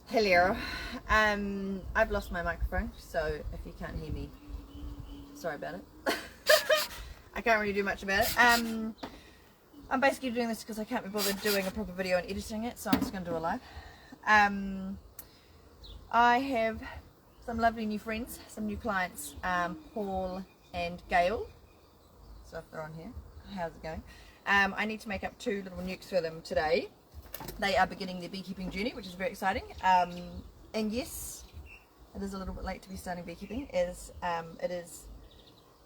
Hello. I've lost my microphone, so if you can't hear me, sorry about it. I can't really do much about it. I'm basically doing this because I can't be bothered doing a proper video and editing it, so I'm just going to do a live. I have some lovely new friends, some new clients, Paul and Gail. So if they're on here, how's it going? I need to make up 2 little nukes for them today. They are beginning their beekeeping journey, which is very exciting. And yes, it is a little bit late to be starting beekeeping, as it is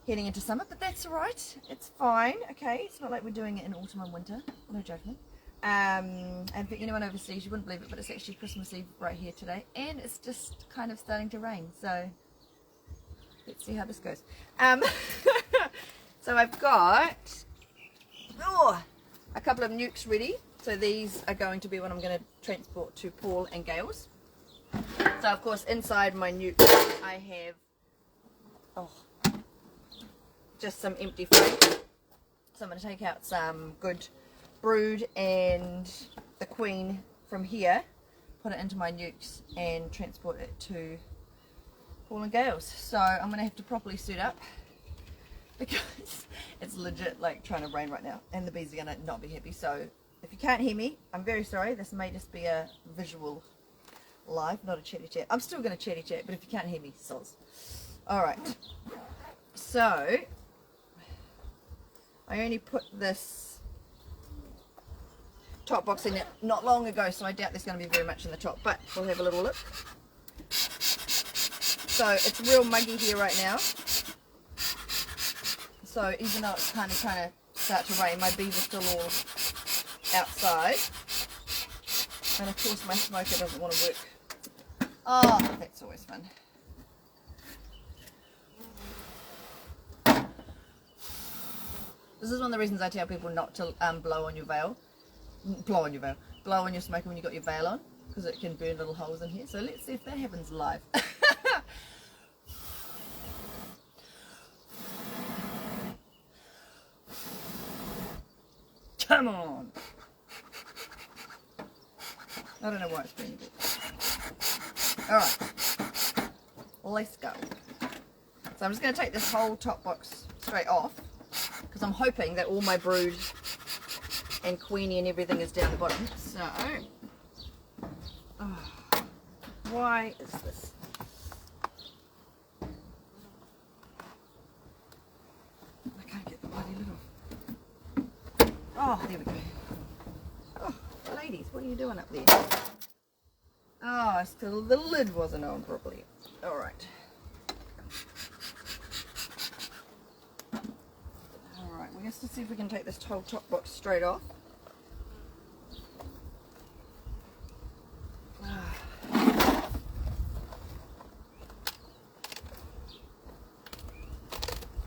heading into summer, but that's alright. It's fine, okay? It's not like we're doing it in autumn and winter, no judgment. And for anyone overseas, you wouldn't believe it, but it's actually Christmas Eve right here today, and it's just kind of starting to rain, so let's see how this goes. So I've got a couple of nukes ready. So these are going to be what I'm going to transport to Paul and Gail's. So of course inside my nuke I have just some empty frames. So I'm going to take out some good brood and the queen from here, put it into my nukes and transport it to Paul and Gail's. So I'm going to have to properly suit up because it's legit like trying to rain right now and the bees are going to not be happy. So if you can't hear me, I'm very sorry. This may just be a visual live, not a chatty chat. I'm still going to chatty chat, but if you can't hear me, soz. Alright, so I only put this top box in it not long ago, so I doubt there's going to be very much in the top, but we'll have a little look. So it's real muggy here right now. So even though it's kind of trying to start to rain, my bees are still all outside, and of course my smoker doesn't want to work. Oh, that's always fun. This is one of the reasons I tell people not to blow on your smoker when you got your veil on, because it can burn little holes in here. So let's see if that happens live. Come on! I don't know why it's doing it. Alright, let's go. So I'm just going to take this whole top box straight off, because I'm hoping that all my brood and queenie and everything is down the bottom. So, why is this? I can't get the bloody lid off. Oh, there we go. Oh, ladies, what are you doing up there? Oh, still the lid wasn't on properly. Alright. Alright, we're going to see if we can take this whole top box straight off.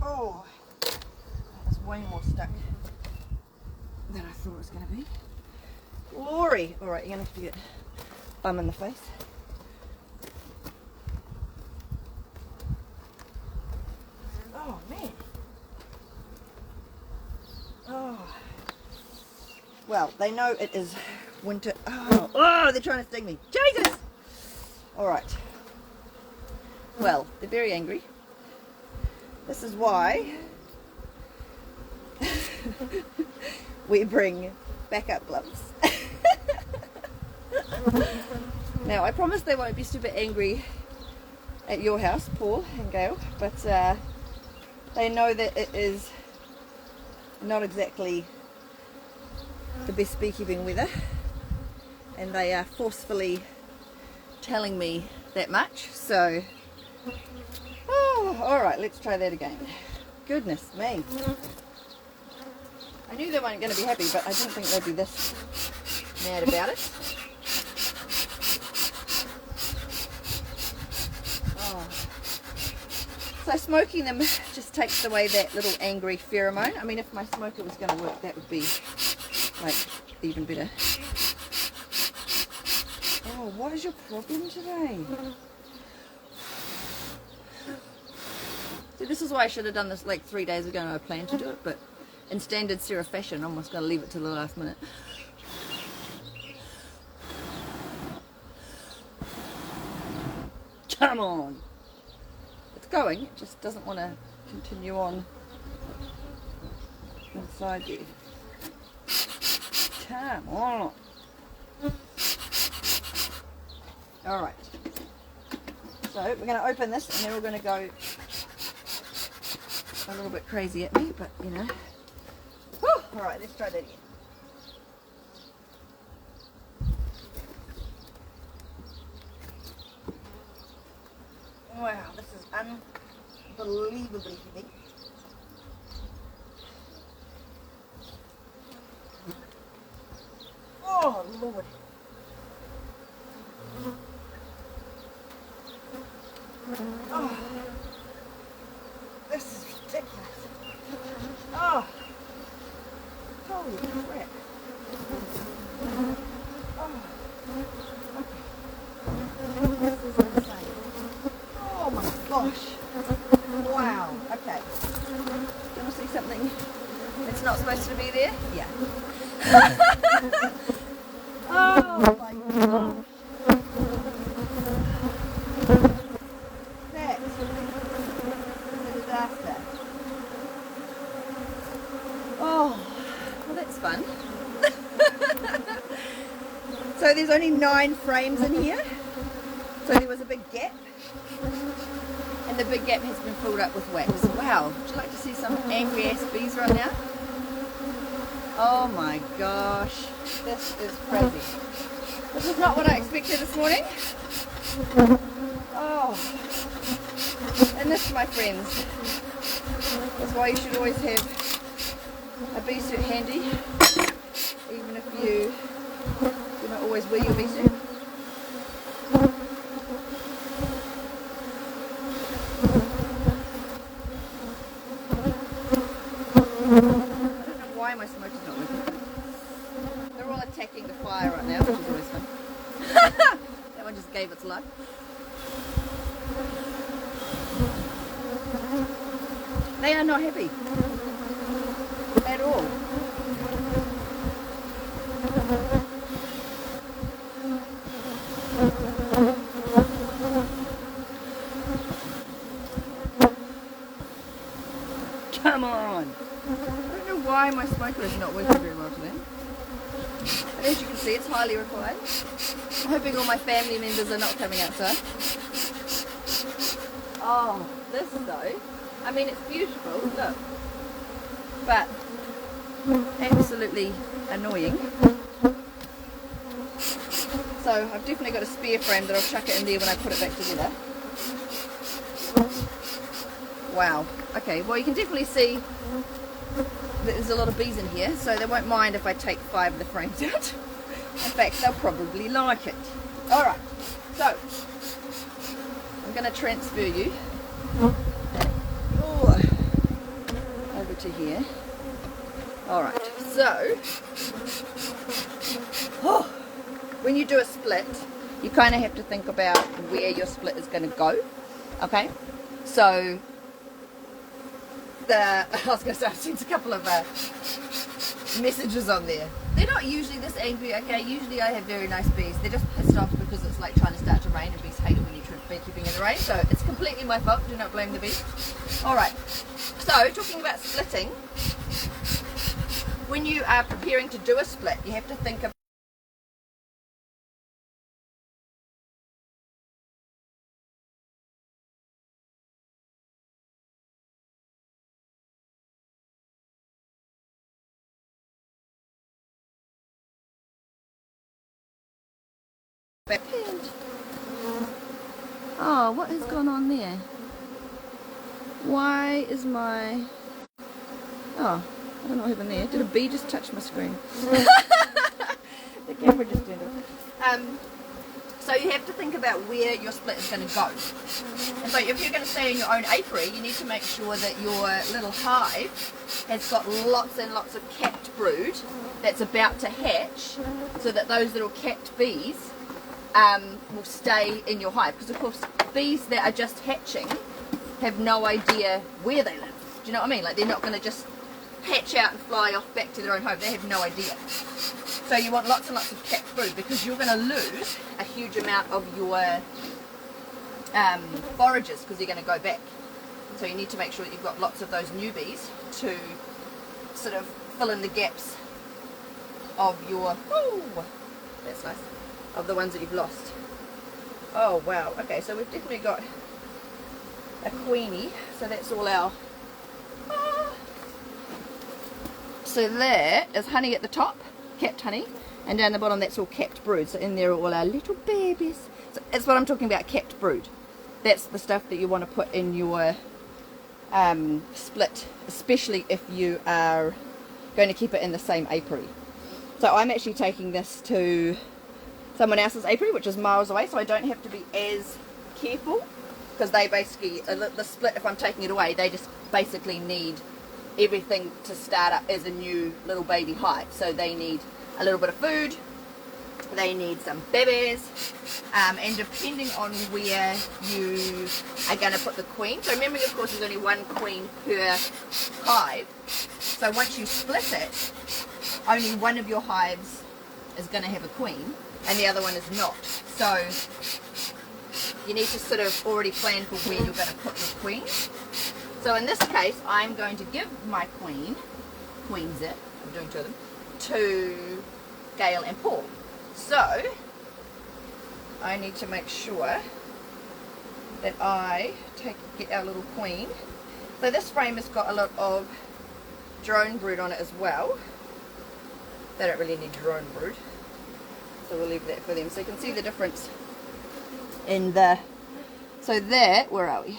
Oh, that's way more stuck than I thought it was going to be. Glory! Alright, you're going to have to get bum in the face. Oh, man. Oh. Well, they know it is winter. Oh, they're trying to sting me. Jesus! Alright. Well, they're very angry. This is why we bring backup gloves. Now, I promise they won't be super angry at your house, Paul and Gail, but they know that it is not exactly the best beekeeping weather, and they are forcefully telling me that much. So, alright, let's try that again. Goodness me. I knew they weren't going to be happy, but I didn't think they'd be this mad about it. So smoking them just takes away that little angry pheromone. I mean, if my smoker was going to work, that would be like even better. Oh, what is your problem today? See, this is why I should have done this like 3 days ago and I planned to do it, but in standard Sarah fashion, I'm almost going to leave it to the last minute. Come on. It's going, it just doesn't want to continue on inside you. Come on. Alright. So we're going to open this and they're all going to go a little bit crazy at me, but you know. Alright, let's try that again. Wow, this is unbelievably heavy. Oh, Lord. Oh, this is ridiculous. Oh, holy crap. Oh, okay. This is insane. Oh my gosh. Wow, okay. Want to see something that's not supposed to be there? Yeah. Oh my gosh. That's a disaster. Oh, well that's fun. So there's only 9 frames in here. So there was a big gap. And the big gap has been filled up with wax. Wow, would you like to see some angry ass bees right now? Oh my gosh, this is crazy. This is not what I expected this morning. Oh, and this, my friends, is why you should always have a bee suit handy, even if you don't always wear your bee suit. My smoker's not working. They're all attacking the fire right now, which is always fun. That one just gave its life. They are not happy at all. Come on! Why my smoker is not working very well today. But as you can see, it's highly required. I'm hoping all my family members are not coming outside. Oh, this though, I mean it's beautiful, look, but absolutely annoying. So I've definitely got a spare frame that I'll chuck it in there when I put it back together. Wow, okay, well you can definitely see there's a lot of bees in here, so they won't mind if I take 5 of the frames out. In fact, they'll probably like it. Alright, so I'm going to transfer you over to here. Alright, so when you do a split, you kind of have to think about where your split is going to go. Okay, so I was going to say, I've seen a couple of messages on there. They're not usually this angry, okay? Usually I have very nice bees. They're just pissed off because it's like trying to start to rain and bees hate it when you try beekeeping in the rain. So it's completely my fault. Do not blame the bees. Alright, so talking about splitting, when you are preparing to do a split, you have to think about oh, what has gone on there? Why is my... oh, I don't know what happened there. Did a bee just touch my screen? The camera just turned off. So you have to think about where your split is going to go. And so if you're going to stay in your own apiary, you need to make sure that your little hive has got lots and lots of capped brood that's about to hatch, so that those little capped bees will stay in your hive. Because of course bees that are just hatching have no idea where they live. Do you know what I mean? Like they're not going to just hatch out and fly off back to their own home. They have no idea. So you want lots and lots of capped brood, because you're going to lose a huge amount of your foragers because they're going to go back. So you need to make sure that you've got lots of those newbies to sort of fill in the gaps of your, that's nice, of the ones that you've lost. Oh wow, okay, so we've definitely got a queenie, so that's all our, so there is honey at the top, capped honey, and down the bottom that's all capped brood, so in there are all our little babies. So that's what I'm talking about, capped brood. That's the stuff that you want to put in your split, especially if you are going to keep it in the same apiary. So I'm actually taking this to someone else's apiary, which is miles away, so I don't have to be as careful, because they basically, the split, if I'm taking it away, they just basically need everything to start up as a new little baby hive. So they need a little bit of food, they need some babies, and depending on where you are going to put the queen, so remembering of course there's only one queen per hive, so once you split it, only one of your hives is going to have a queen and the other one is not. So you need to sort of already plan for where you're going to put your queen. So in this case I'm going to give my queens it, I'm doing two of them, to Gail and Paul. So I need to make sure that I get our little queen. So this frame has got a lot of drone brood on it as well. They don't really need drone brood, so we'll leave that for them. So you can see the difference in the, so that, where are we?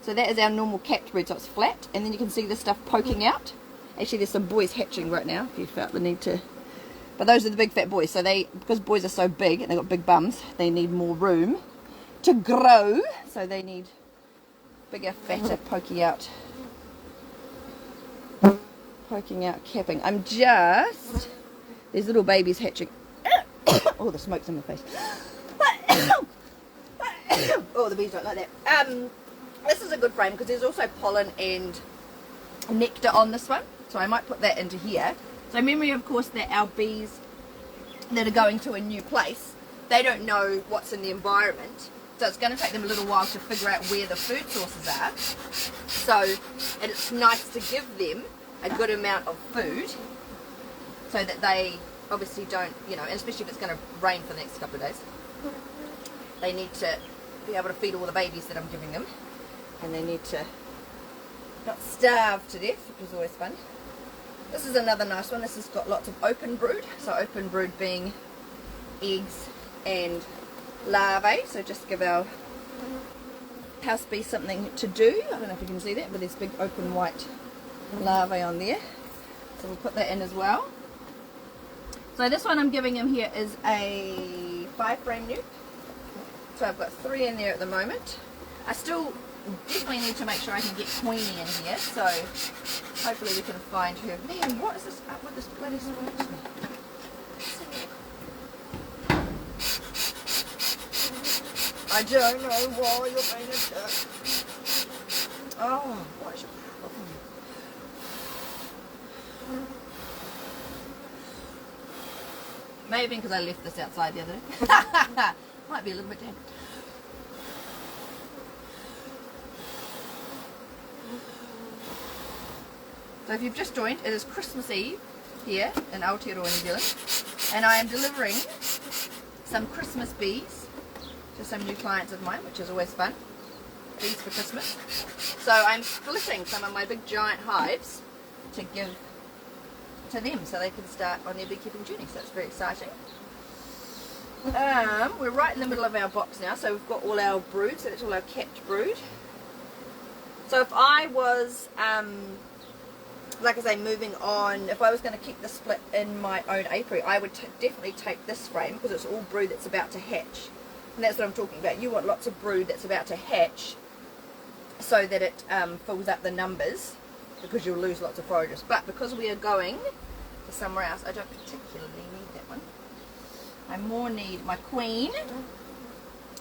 So that is our normal capped brood, so it's flat, and then you can see the stuff poking out. Actually there's some boys hatching right now if you felt the need to. But those are the big fat boys, so they, because boys are so big and they've got big bums, they need more room to grow, so they need bigger, fatter, poking out capping. I'm just, these little babies hatching. Oh, the smoke's in my face. Oh, the bees don't like that. This is a good frame because there's also pollen and nectar on this one, so I might put that into here. So memory of course that our bees that are going to a new place, they don't know what's in the environment, so it's going to take them a little while to figure out where the food sources are. So it's nice to give them a good amount of food so that they obviously don't, you know, and especially if it's going to rain for the next couple of days, they need to be able to feed all the babies that I'm giving them, and they need to not starve to death, which is always fun. This is another nice one. This has got lots of open brood, so open brood being eggs and larvae, so just give our house bees something to do. I don't know if you can see that, but there's big open white larvae on there, so we'll put that in as well. So this one I'm giving him here is a 5 frame nuke, so I've got 3 in there at the moment. I still definitely need to make sure I can get Queenie in here, so hopefully we can find her. Man, what is this up with this bloody smoke? I don't know why you're being a jerk. Oh, what is your problem? Maybe because I left this outside the other day. Might be a little bit damp. So if you've just joined, it is Christmas Eve here in Aotearoa, New Zealand, and I am delivering some Christmas bees to some new clients of mine, which is always fun. Bees for Christmas. So I'm splitting some of my big giant hives to give to them so they can start on their beekeeping journey, so it's very exciting. We're right in the middle of our box now, so we've got all our brood, so that's all our capped brood. So if I was like I say, moving on, if I was going to keep the split in my own apiary, I would definitely take this frame because it's all brood that's about to hatch. And that's what I'm talking about. You want lots of brood that's about to hatch so that it fills up the numbers, because you'll lose lots of foragers. But because we are going to somewhere else, I don't particularly need that one. I more need my queen,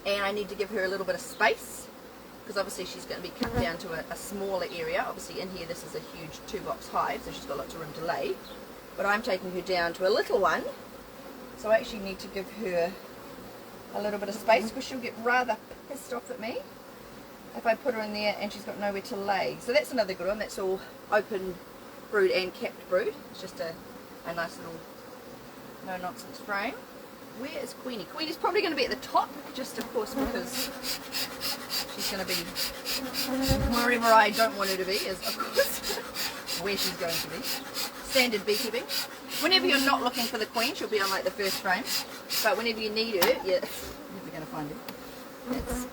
and I need to give her a little bit of space, because obviously she's going to be cut down to a smaller area. Obviously in here this is a huge 2-box hive, so she's got lots of room to lay. But I'm taking her down to a little one, so I actually need to give her a little bit of space because she'll get rather pissed off at me if I put her in there and she's got nowhere to lay. So that's another good one. That's all open brood and capped brood. It's just a nice little no nonsense frame. Where is Queenie? Queenie's probably going to be at the top, just of course because she's going to be wherever I don't want her to be, is of course where she's going to be. Standard beekeeping. Whenever you're not looking for the queen, she'll be on like the first frame. But whenever you need her, you're never going to find her. It's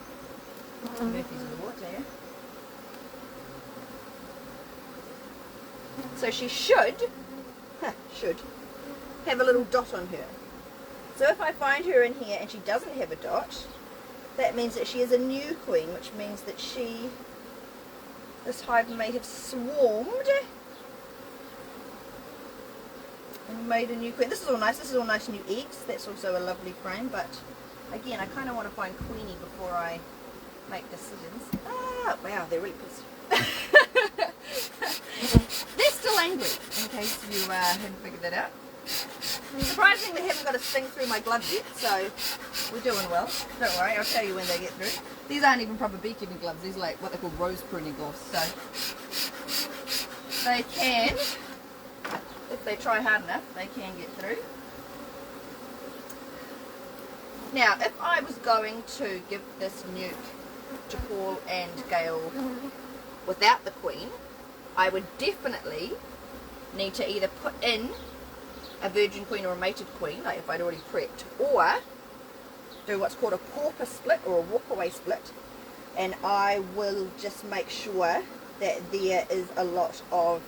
Murphy's Law, yeah. So she should have a little dot on her. So if I find her in here and she doesn't have a dot, that means that she is a new queen, which means that this hive may have swarmed and made a new queen. This is all nice. This is all nice new eggs. That's also a lovely frame, but again, I kind of want to find Queenie before I make decisions. Ah, wow, they're really pissed. They're still angry, in case you hadn't figured that out. Surprisingly, they haven't got a sting through my gloves yet, so we're doing well. Don't worry, I'll tell you when they get through. These aren't even proper beekeeping gloves. These are like what they call rose pruning gloves. So they can, if they try hard enough, they can get through. Now, if I was going to give this nuke to Paul and Gail without the queen, I would definitely need to either put in a virgin queen or a mated queen, like if I'd already prepped, or do what's called a pauper split or a walkaway split, and I will just make sure that there is a lot of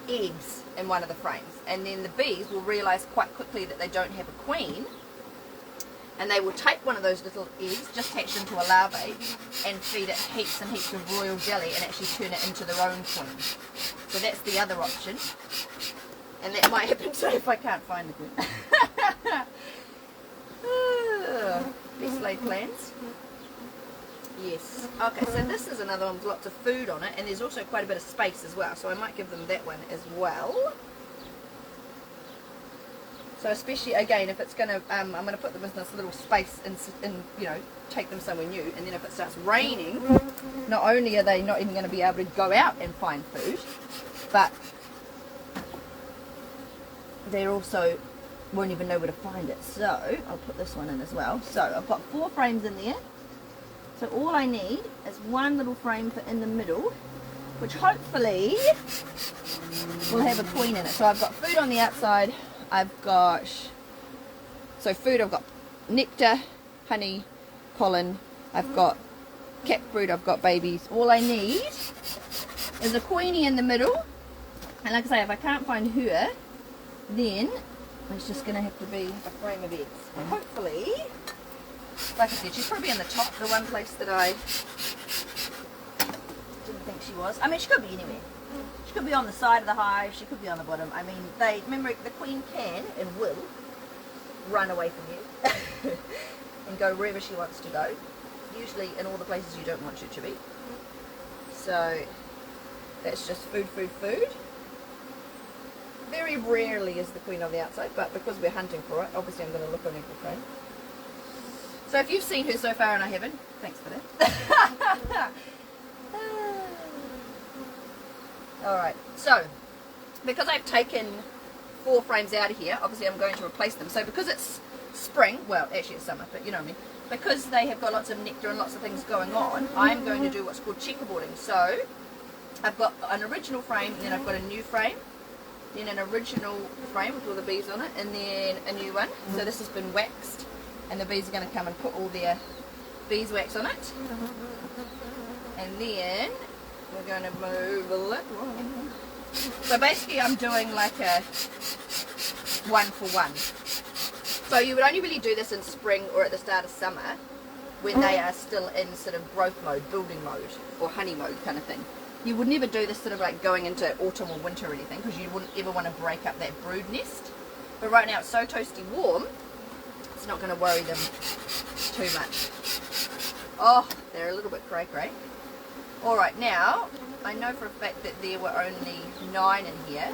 eggs in one of the frames, and then the bees will realise quite quickly that they don't have a queen, and they will take one of those little eggs just hatched into a larvae and feed it heaps and heaps of royal jelly and actually turn it into their own queen. So that's the other option. And that might happen too if I can't find the queen. Best laid plans. Yes. Okay, so this is another one with lots of food on it, and there's also quite a bit of space as well, so I might give them that one as well. So especially, again, if it's going to, I'm going to put them in this little space and, you know, take them somewhere new, and then if it starts raining, not only are they not even going to be able to go out and find food, but they also won't even know where to find it. So I'll put this one in as well. So I've got 4 frames in there. So all I need is one little frame for in the middle, which hopefully will have a queen in it. So I've got food on the outside. I've got, so food, I've got nectar, honey, pollen, I've got capped brood, I've got babies. All I need is a queenie in the middle. And like I say, if I can't find her, then it's just going to have to be a frame of eggs. Hopefully, like I said, she's probably in the top, the one place that I didn't think she was. I mean, she could be anywhere. She could be on the side of the hive, she could be on the bottom. I mean, remember, the queen can and will run away from you and go wherever she wants to go. Usually in all the places you don't want her to be. So, that's just food, food, food. Very rarely is the queen on the outside, but because we're hunting for it, obviously I'm going to look on every frame. So if you've seen her so far and I haven't, thanks for that. Alright, so because I've taken 4 frames out of here, obviously I'm going to replace them. So because it's spring, well actually it's summer, but you know what I mean, because they have got lots of nectar and lots of things going on, I'm going to do what's called checkerboarding. So I've got an original frame, and then I've got a new frame, then an original frame with all the bees on it, and then a new one. So this has been waxed, and the bees are going to come and put all their beeswax on it. And then we're going to move a little. So basically I'm doing like a 1-for-1. So you would only really do this in spring or at the start of summer when they are still in sort of growth mode, building mode, or honey mode kind of thing. You would never do this sort of like going into autumn or winter or anything, because you wouldn't ever want to break up that brood nest. But right now it's so toasty warm, it's not going to worry them too much. Oh, they're a little bit cray-cray. Alright, now, I know for a fact that there were only 9 in here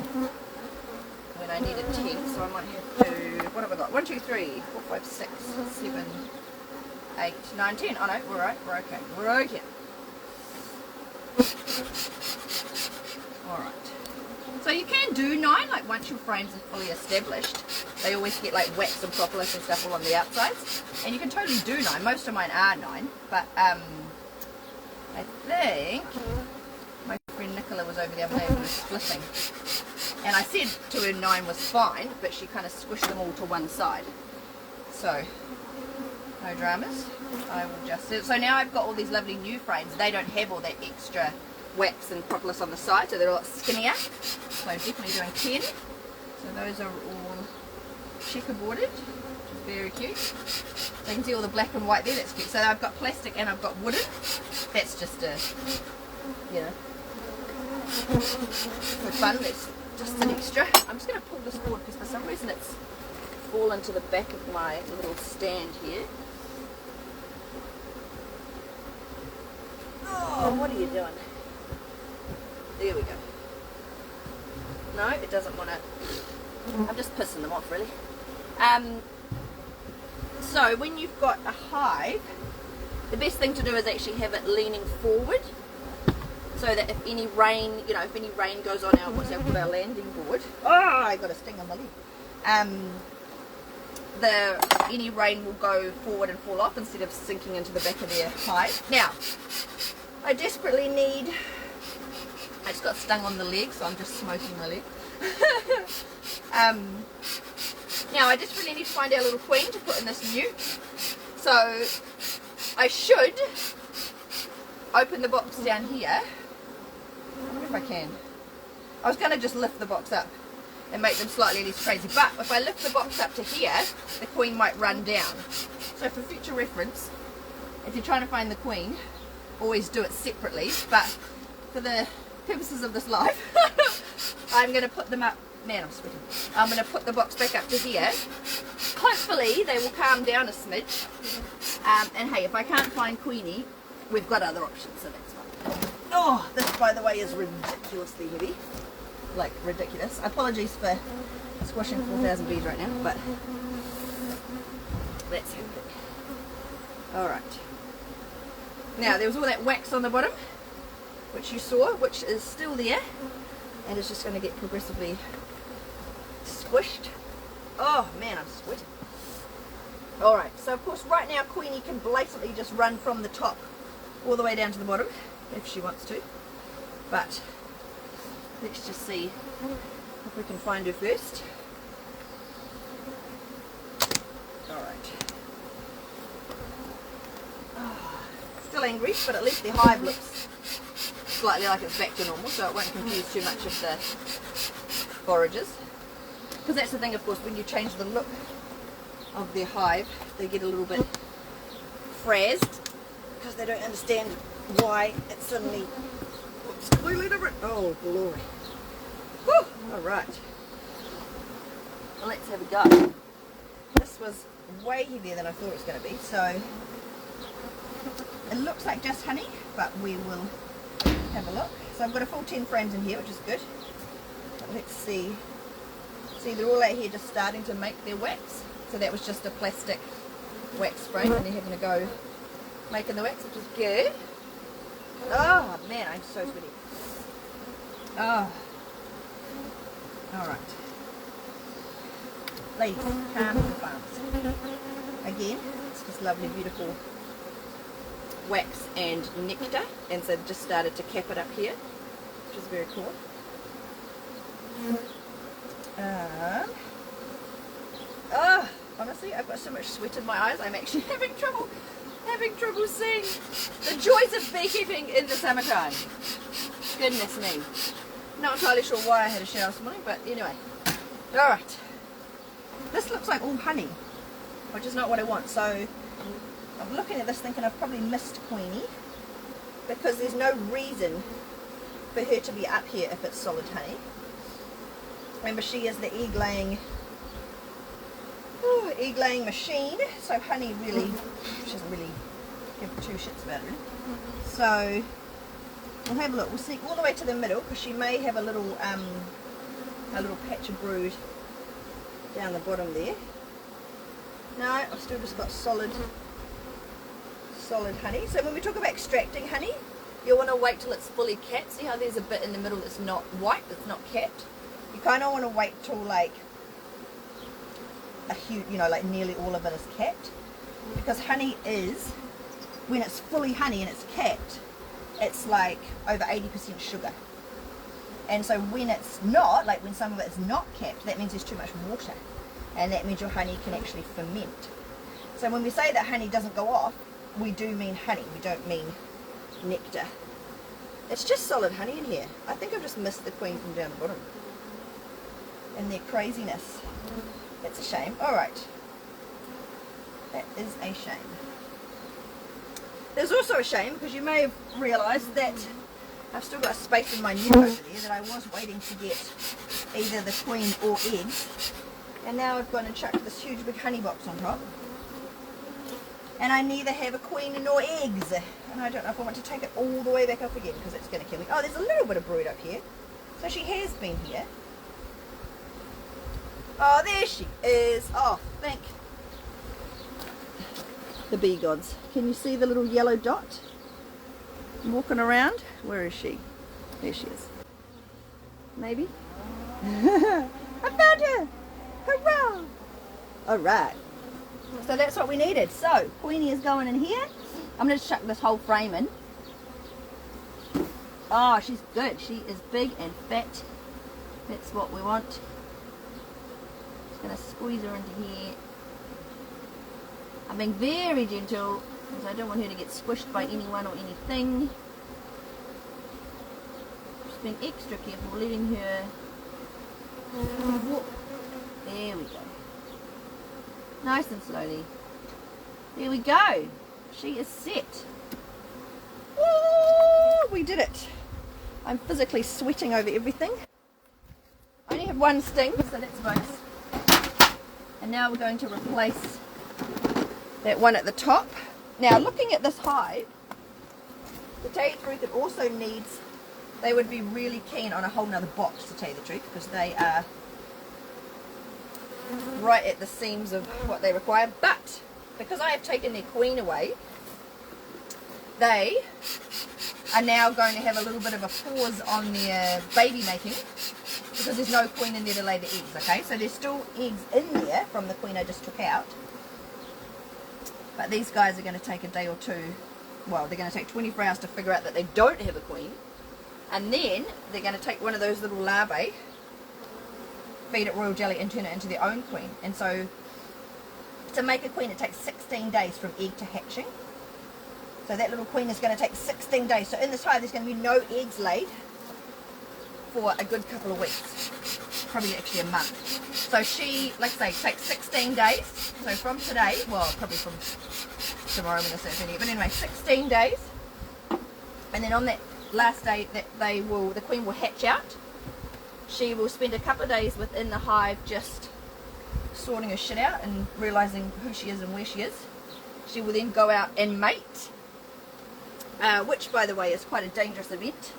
when I needed 10, so I might have to, what have I got? 1, 2, 3, 4, 5, 6, 7, 8, 9, 10. Oh no, we're right, we're okay. We're okay. Alright. So you can do 9, like once your frames are fully established. They always get like wax and propolis and stuff all on the outsides. And you can totally do 9. Most of mine are 9. But I think my friend Nicola was over the other day and we were splitting. And I said to her 9 was fine, but she kind of squished them all to one side. So, no dramas. I will just... So now I've got all these lovely new frames. They don't have all that extra wax and propolis on the side, so they're a lot skinnier. So definitely doing 10. So those are all checkerboarded, which is very cute. So you can see all the black and white there, that's cute. So I've got plastic and I've got wooden. That's just a, you know, good fun. That's just an extra. I'm just going to pull this board because for some reason it's fallen to the back of my little stand here. Oh, what are you doing? There we go. No, it doesn't want to. I'm just pissing them off, really. So when you've got a hive, the best thing to do is actually have it leaning forward, so that if any rain, you know, if any rain goes on our our landing board. Oh, I got a sting on my leg. Any rain will go forward and fall off instead of sinking into the back of their hive. Now, I desperately need. I just got stung on the leg, so I'm just smoking my leg. Now I just really need to find our little queen to put in this nute. So I should open the box down here. I wonder if I can. I was going to just lift the box up and make them slightly less crazy, but if I lift the box up to here, the queen might run down. So for future reference, if you're trying to find the queen, always do it separately, but for the purposes of this live, I'm going to put them up. Man, I'm sweating. I'm going to put the box back up to here. Hopefully they will calm down a smidge. And hey, if I can't find Queenie, we've got other options, so that's fine. Oh, this, by the way, is ridiculously heavy. Like, ridiculous. Apologies for squashing 4,000 bees right now, but that's happening. Alright. Now, there was all that wax on the bottom, which you saw, which is still there, and it's just going to get progressively squished. Oh man, I'm sweating. Alright, so of course right now Queenie can blatantly just run from the top all the way down to the bottom if she wants to, but let's just see if we can find her first. Alright. Oh, still angry, but at least the hive looks slightly like it's back to normal, so it won't confuse too much of the foragers. Because that's the thing, of course, when you change the look of their hive, they get a little bit frazzed because they don't understand why it suddenly looks completely different. Oh, glory. Whew. Alright. Well, let's have a go. This was way heavier than I thought it was going to be, so it looks like just honey, but we will have a look. So I've got a full 10 frames in here, which is good. But let's see. See, they're all out here just starting to make their wax. So that was just a plastic wax frame, and they're having a go making the wax, which is good. Oh man, I'm so sweaty. Oh. Alright. Ladies, calm and fast. Again, it's just lovely, beautiful wax and nectar, and so just started to cap it up here, which is very cool. Honestly, I've got so much sweat in my eyes, I'm actually having trouble seeing the joys of beekeeping in the summertime. Goodness me. Not entirely sure why I had a shower this morning, but anyway. Alright. This looks like all honey, which is not what I want, so I'm looking at this thinking I've probably missed Queenie, because there's no reason for her to be up here if it's solid honey. Remember, she is the egg-laying machine, so honey really, she doesn't really give two shits about it, really. So we'll have a look. We'll see all the way to the middle, because she may have a little patch of brood down the bottom there. No, I've still just got solid solid honey. So when we talk about extracting honey, you want to wait till it's fully capped. See how there's a bit in the middle that's not white, that's not capped? You kind of want to wait till like a huge, you know, like nearly all of it is capped. Because honey is, when it's fully honey and it's capped, it's like over 80% sugar. And so when it's not, like when some of it is not capped, that means there's too much water. And that means your honey can actually ferment. So when we say that honey doesn't go off, we do mean honey, we don't mean nectar. It's just solid honey in here. I think I've just missed the queen from down the bottom. And their craziness. It's a shame. Alright. That is a shame. There's also a shame because you may have realised that I've still got space in my nuke over there that I was waiting to get either the queen or eggs. And now I've gone and chucked this huge big honey box on top. And I neither have a queen nor eggs. And I don't know if I want to take it all the way back up again because it's going to kill me. Oh, there's a little bit of brood up here. So she has been here. Oh, there she is. Oh, thank the bee gods. Can you see the little yellow dot walking around? Where is she? There she is. Maybe? I found her! Hurrah! Alright. So that's what we needed. So, Queenie is going in here. I'm going to chuck this whole frame in. Oh, she's good. She is big and fat. That's what we want. Just going to squeeze her into here. I'm being very gentle because I don't want her to get squished by anyone or anything. Just being extra careful, letting her walk. There we go. Nice and slowly. There we go. She is set. Woo! We did it. I'm physically sweating over everything. I only have one sting, so that's a bonus. And now we're going to replace that one at the top. Now, looking at this hive, to tell you the truth, it also needs, they would be really keen on a whole nother box, to tell you the truth, because they are right at the seams of what they require. But because I have taken their queen away, they are now going to have a little bit of a pause on their baby making because there's no queen in there to lay the eggs. Okay, so there's still eggs in there from the queen I just took out, but these guys are going to take a day or two. Well, they're going to take 24 hours to figure out that they don't have a queen, and then they're going to take one of those little larvae, feed it royal jelly, and turn it into their own queen. And so to make a queen, it takes 16 days from egg to hatching. So that little queen is going to take 16 days. So in this hive, there's going to be no eggs laid for a good couple of weeks, probably actually a month. So she, like I say, takes 16 days. So from today, well, probably from tomorrow when it's happening, but anyway, 16 days. And then on that last day that the queen will hatch out, she will spend a couple of days within the hive just sorting her shit out and realizing who she is and where she is. She will then go out and mate, which, by the way, is quite a dangerous event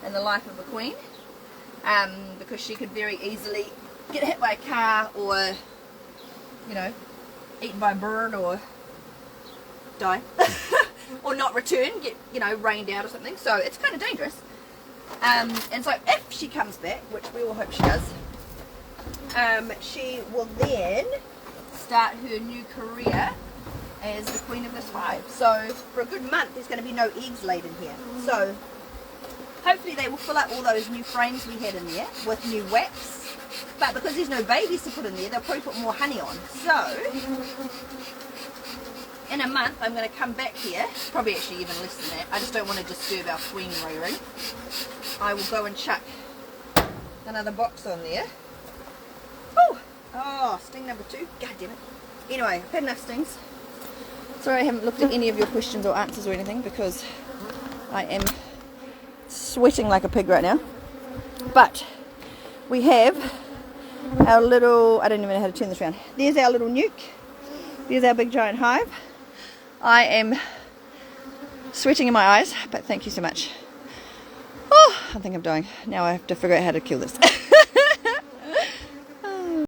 in the life of a queen, because she could very easily get hit by a car, or, you know, eaten by a bird, or die, or not return, get, you know, rained out or something. So it's kind of dangerous. And so if she comes back, which we all hope she does, she will then start her new career as the queen of this hive. So for a good month there's going to be no eggs laid in here. So hopefully they will fill up all those new frames we had in there with new wax. But because there's no babies to put in there, they'll probably put more honey on. So in a month I'm going to come back here, probably actually even less than that. I just don't want to disturb our queen rearing. I will go and chuck another box on there. Oh, sting number 2. God damn it. Anyway, I've had enough stings. Sorry I haven't looked at any of your questions or answers or anything because I am sweating like a pig right now. But we have our little, I don't even know how to turn this around. There's our little nuke. There's our big giant hive. I am sweating in my eyes, but thank you so much. Oh, I think I'm dying. Now I have to figure out how to kill this.